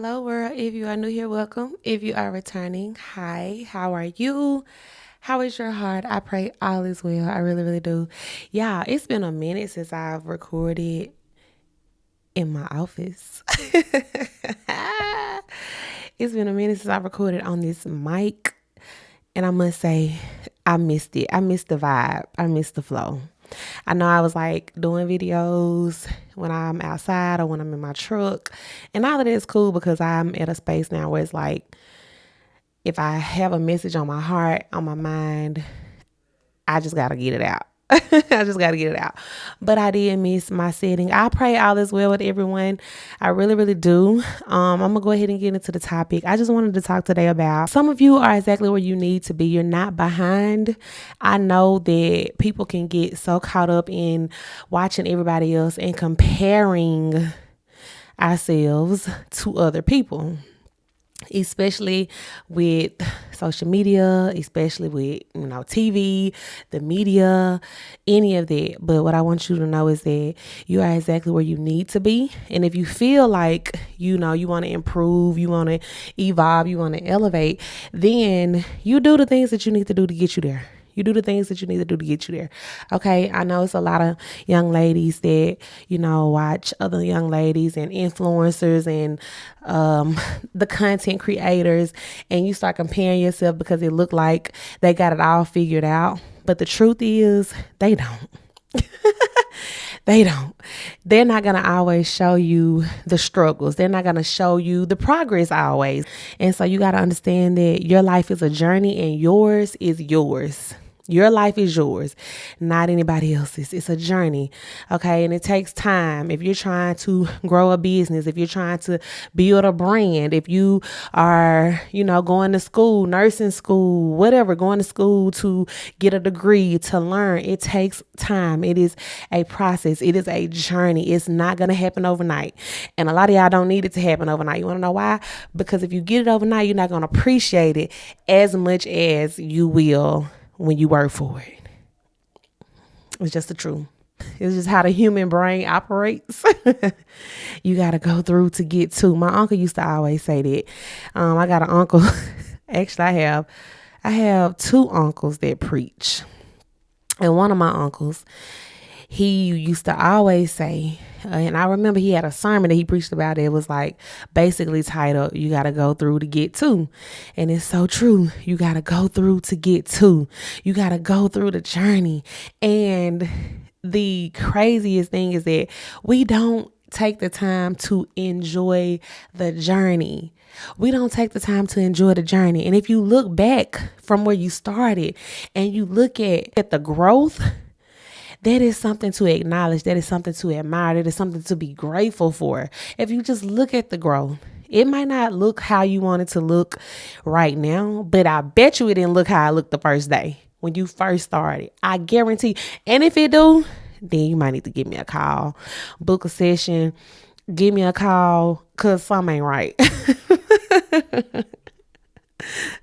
Hello, world. If you are new here, welcome. If you are returning, hi, how are you? How is your heart? I pray all is well. I really, really do. Yeah, it's been a minute since I've recorded in my office. It's been a minute since I recorded on this mic. And I must say, I missed it. I missed the vibe. I missed the flow. I know I was like doing videos when I'm outside or when I'm in my truck. And all of that is cool because I'm at a space now where it's like, if I have a message on my heart, on my mind, I just got to get it out. I just got to get it out. But I did miss my setting. I pray all is well with everyone. I really, really do. I'm going to go ahead and get into the topic. I just wanted to talk today about some of you are exactly where you need to be. You're not behind. I know that people can get so caught up in watching everybody else and comparing ourselves to other people, especially with social media, especially with, TV, the media, any of that. But what I want you to know is that you are exactly where you need to be. And if you feel like, you want to improve, you want to evolve, you want to elevate, then you do the things that you need to do to get you there. You do the things that you need to do to get you there. Okay. I know it's a lot of young ladies that, watch other young ladies and influencers and the content creators, and you start comparing yourself because it look like they got it all figured out. But the truth is they don't. They don't. They're not going to always show you the struggles. They're not going to show you the progress always. And so you got to understand that your life is a journey and yours is yours. Your life is yours, not anybody else's. It's a journey, okay? And it takes time. If you're trying to grow a business, if you're trying to build a brand, if you are, going to school, nursing school, whatever, going to school to get a degree, to learn, it takes time. It is a process. It is a journey. It's not going to happen overnight. And a lot of y'all don't need it to happen overnight. You want to know why? Because if you get it overnight, you're not going to appreciate it as much as you will when you work for it. It's just the truth. It's just how the human brain operates. You got to go through to get to. My uncle used to always say that. I got an uncle. Actually, I have two uncles that preach. And one of my uncles, he used to always say, and I remember he had a sermon that he preached about it was like basically titled, you got to go through to get to. And it's so true. You got to go through to get to. You got to go through the journey. And the craziest thing is that we don't take the time to enjoy the journey. We don't take the time to enjoy the journey. And if you look back from where you started and you look at the growth, that is something to acknowledge. That is something to admire. That is something to be grateful for. If you just look at the growth, it might not look how you want it to look right now, but I bet you it didn't look how it looked the first day when you first started. I guarantee. And if it do, then you might need to give me a call, book a session, give me a call, because something ain't right.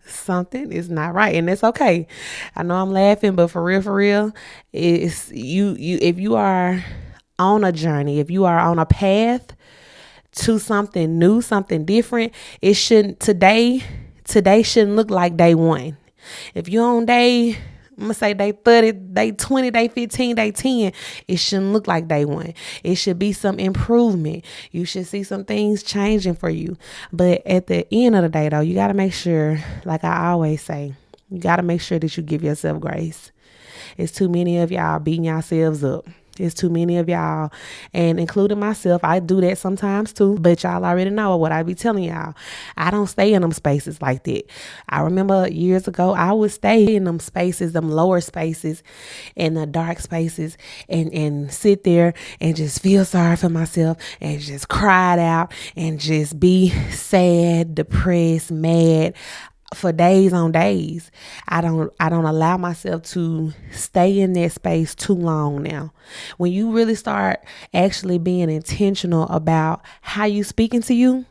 Something is not right, and it's okay. I know I'm laughing, but for real, it's you if you are on a journey, if you are on a path to something new, something different, it shouldn't today shouldn't look like day one. If you're on day, I'm going to say day 30, day 20, day 15, day 10, it shouldn't look like day one. It should be some improvement. You should see some things changing for you. But at the end of the day, though, you got to make sure, like I always say, you got to make sure that you give yourself grace. It's too many of y'all beating yourselves up. It's too many of y'all, and including myself. I do that sometimes too, but y'all already know what I be telling y'all. I don't stay in them spaces like that. I remember years ago, I would stay in them spaces, them lower spaces and the dark spaces, and sit there and just feel sorry for myself and just cry it out and just be sad, depressed, mad for days on days. I don't allow myself to stay in that space too long now. When you really start actually being intentional about how you speaking to you,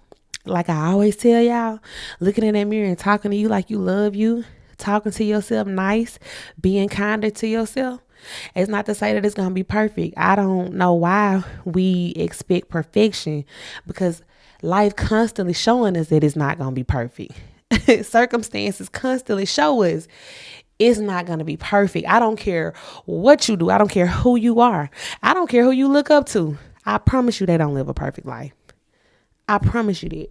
like I always tell y'all, looking in that mirror and talking to you like you love you, talking to yourself nice, being kinder to yourself. It's not to say that it's going to be perfect. I don't know why we expect perfection, because life constantly showing us that it's not going to be perfect. Circumstances constantly show us it's not going to be perfect. I don't care what you do. I don't care who you are. I don't care who you look up to. I promise you they don't live a perfect life. I promise you that.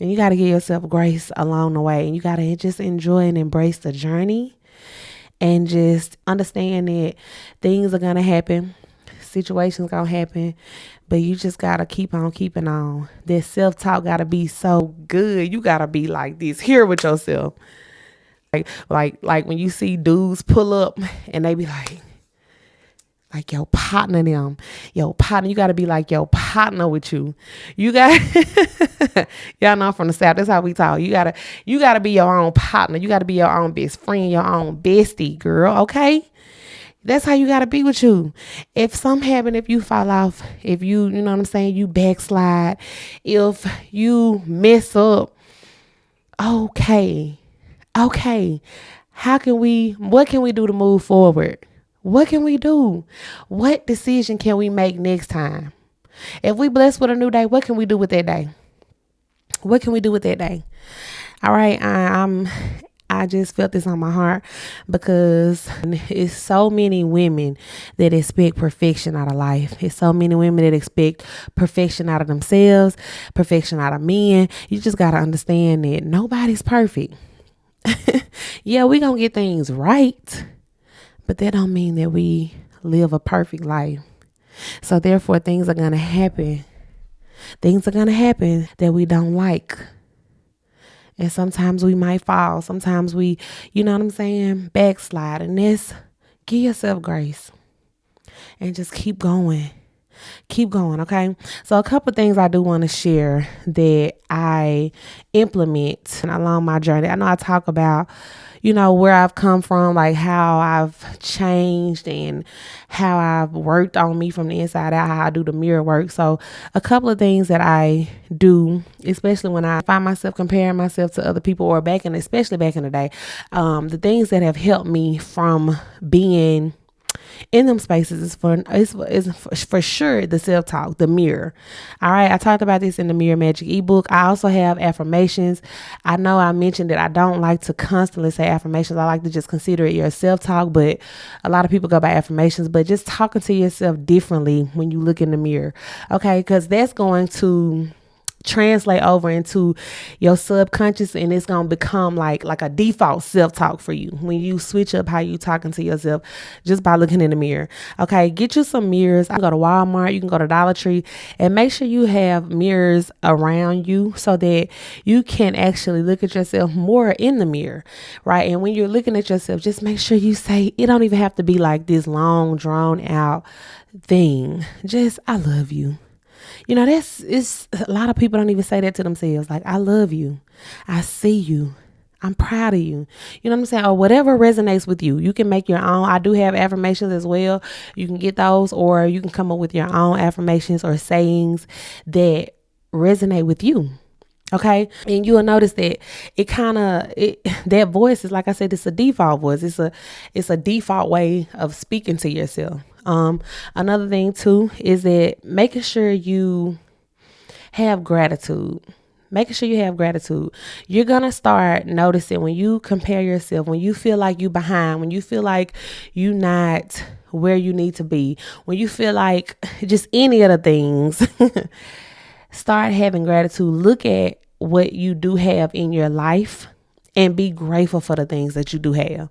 And you got to give yourself grace along the way. And you got to just enjoy and embrace the journey. And just understand that things are going to happen. Situations going to happen. But you just got to keep on keeping on. That self-talk got to be so good. You got to be like this here with yourself. Like when you see dudes pull up and they be like your partner them. Your partner, you gotta be like your partner with you. You got y'all know from the South, that's how we talk. You gotta be your own partner. You gotta be your own best friend, your own bestie, girl. Okay? That's how you gotta be with you. If something happen, if you fall off, if you know what I'm saying, you backslide, if you mess up, okay. What can we do to move forward? What can we do? What decision can we make next time? If we blessed with a new day, what can we do with that day? What can we do with that day? All right. I just felt this on my heart because it's so many women that expect perfection out of life. It's so many women that expect perfection out of themselves, perfection out of men. You just got to understand that nobody's perfect. Yeah, we gonna get things right, but that don't mean that we live a perfect life. So therefore, things are gonna happen. Things are gonna happen that we don't like. And sometimes we might fall. Sometimes we, you know what I'm saying, backslide. And this, give yourself grace and just keep going. Keep going, okay? So a couple of things I do want to share that I implement along my journey. I know I talk about, where I've come from, like how I've changed and how I've worked on me from the inside out, how I do the mirror work. So a couple of things that I do, especially when I find myself comparing myself to other people or especially back in the day, the things that have helped me from being in them spaces is for sure the self-talk, the mirror. All right. I talked about this in the Mirror Magic ebook. I also have affirmations. I know I mentioned that I don't like to constantly say affirmations. I like to just consider it your self-talk, but a lot of people go by affirmations, but just talking to yourself differently when you look in the mirror. Okay. Because that's going to translate over into your subconscious, and it's gonna become like a default self-talk for you when you switch up how you talking to yourself just by looking in the mirror. Okay, get you some mirrors. You can go to Walmart, you can go to Dollar Tree, and make sure you have mirrors around you so that you can actually look at yourself more in the mirror, right? And when you're looking at yourself, just make sure you say, it don't even have to be like this long drawn out thing, just I love you. It's a lot of people don't even say that to themselves. Like, I love you. I see you. I'm proud of you. You know what I'm saying? Or whatever resonates with you. You can make your own. I do have affirmations as well. You can get those, or you can come up with your own affirmations or sayings that resonate with you. Okay. And you will notice that that voice is, like I said, it's a default voice. It's a default way of speaking to yourself. Another thing too is that making sure you have gratitude. Making sure you have gratitude. You're going to start noticing when you compare yourself, when you feel like you behind, when you feel like you not where you need to be, when you feel like just any of the things, start having gratitude. Look at what you do have in your life and be grateful for the things that you do have.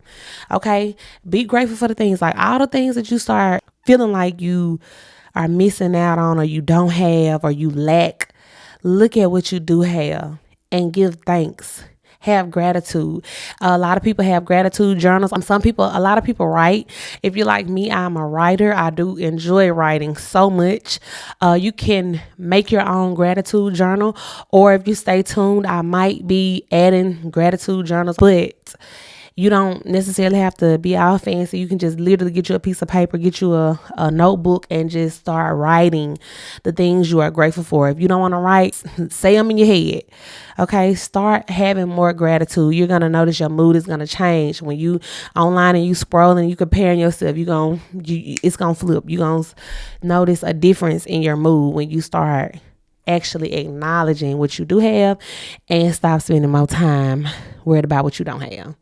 Okay. Be grateful for the things, like all the things that you start feeling like you are missing out on, or you don't have, or you lack. Look at what you do have and give thanks. Have gratitude. A lot of people have gratitude journals. A lot of people write. If you're like me, I'm a writer. I do enjoy writing so much. You can make your own gratitude journal, or if you stay tuned, I might be adding gratitude journals, but you don't necessarily have to be all fancy. You can just literally get you a piece of paper, get you a notebook, and just start writing the things you are grateful for. If you don't want to write, say them in your head. Okay, start having more gratitude. You're going to notice your mood is going to change. When you online and you scrolling, you comparing yourself, it's going to flip. You're going to notice a difference in your mood when you start actually acknowledging what you do have and stop spending more time worried about what you don't have.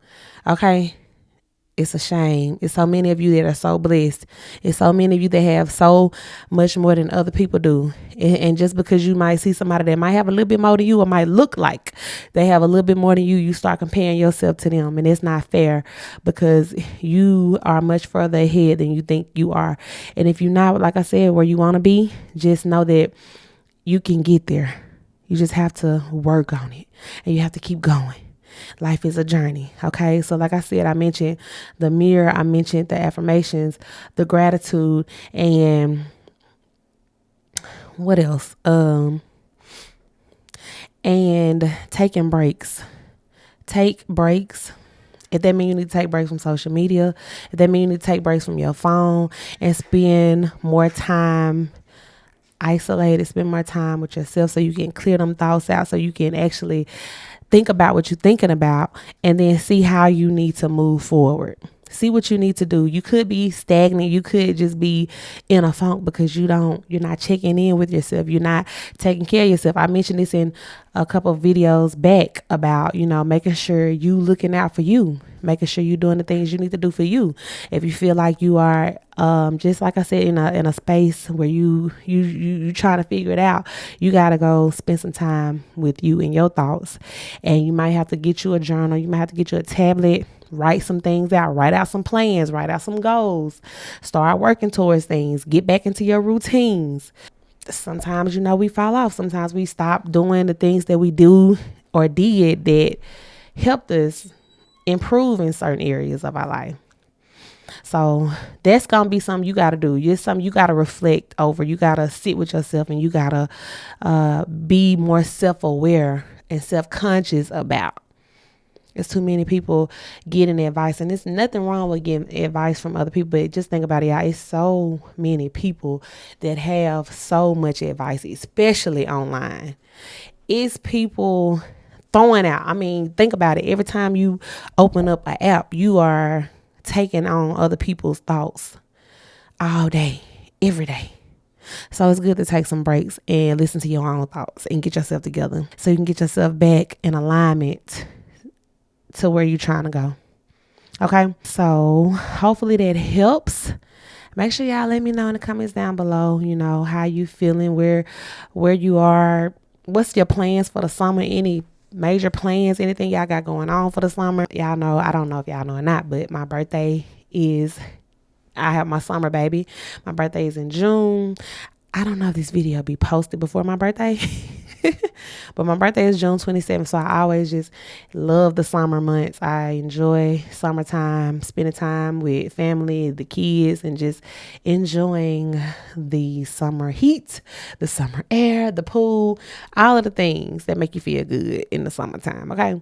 Okay? It's a shame. It's so many of you that are so blessed. It's so many of you that have so much more than other people do. And just because you might see somebody that might have a little bit more than you, or might look like they have a little bit more than you start comparing yourself to them. And it's not fair, because you are much further ahead than you think you are. And if you're not, like I said, where you want to be, just know that you can get there. You just have to work on it, and you have to keep going. Life is a journey. Okay. So like I said, I mentioned the mirror, I mentioned the affirmations, the gratitude, and what else? And taking breaks. Take breaks. If that means you need to take breaks from social media, if that means you need to take breaks from your phone and spend more time isolated, spend more time with yourself so you can clear them thoughts out, so you can actually think about what you're thinking about, and then see how you need to move forward. See what you need to do. You could be stagnant. You could just be in a funk because you're not checking in with yourself. You're not taking care of yourself. I mentioned this in a couple of videos back about, making sure you looking out for you, making sure you're doing the things you need to do for you. If you feel like you are, just like I said, in a space where you trying to figure it out, you got to go spend some time with you and your thoughts. And you might have to get you a journal. You might have to get you a tablet. Write some things out, write out some plans, write out some goals, start working towards things, get back into your routines. Sometimes, we fall off. Sometimes we stop doing the things that we do or did that helped us improve in certain areas of our life. So that's going to be something you got to do. It's something you got to reflect over. You got to sit with yourself, and you got to be more self-aware and self-conscious about. It's too many people getting advice, and there's nothing wrong with getting advice from other people, but just think about it, y'all. It's so many people that have so much advice, especially online. It's people throwing out. I mean, think about it. Every time you open up an app, you are taking on other people's thoughts all day, every day. So it's good to take some breaks and listen to your own thoughts and get yourself together so you can get yourself back in alignment to where you're trying to go. Okay. So hopefully that helps. Make sure y'all let me know in the comments down below, how you feeling, where you are, what's your plans for the summer, any major plans, anything y'all got going on for the summer. Y'all know, I don't know if y'all know or not, but my birthday I have my summer baby. My birthday is in June. I don't know if this video will be posted before my birthday, but my birthday is June 27th. So I always just love the summer months. I enjoy summertime, spending time with family, the kids, and just enjoying the summer heat, the summer air, the pool, all of the things that make you feel good in the summertime. Okay.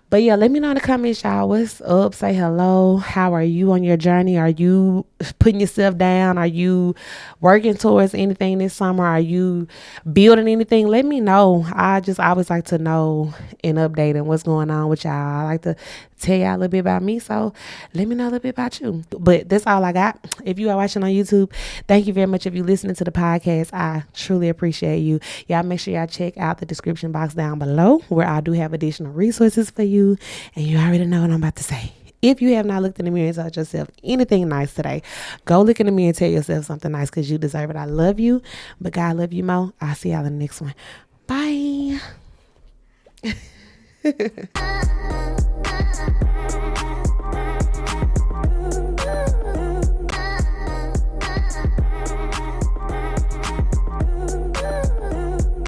But yeah, let me know in the comments, y'all. What's up? Say hello. How are you on your journey? Are you putting yourself down? Are you working towards anything this summer? Are you building anything? Let me know. I always like to know and update on what's going on with y'all. I like to tell y'all a little bit about me. So let me know a little bit about you. But that's all I got. If you are watching on YouTube, thank you very much. If you're listening to the podcast, I truly appreciate you. Y'all make sure y'all check out the description box down below, where I do have additional resources for you. And you already know what I'm about to say. If you have not looked in the mirror and told yourself anything nice today, go look in the mirror and tell yourself something nice, because you deserve it. I love you, but God love you more. I'll see y'all in the next one. Bye.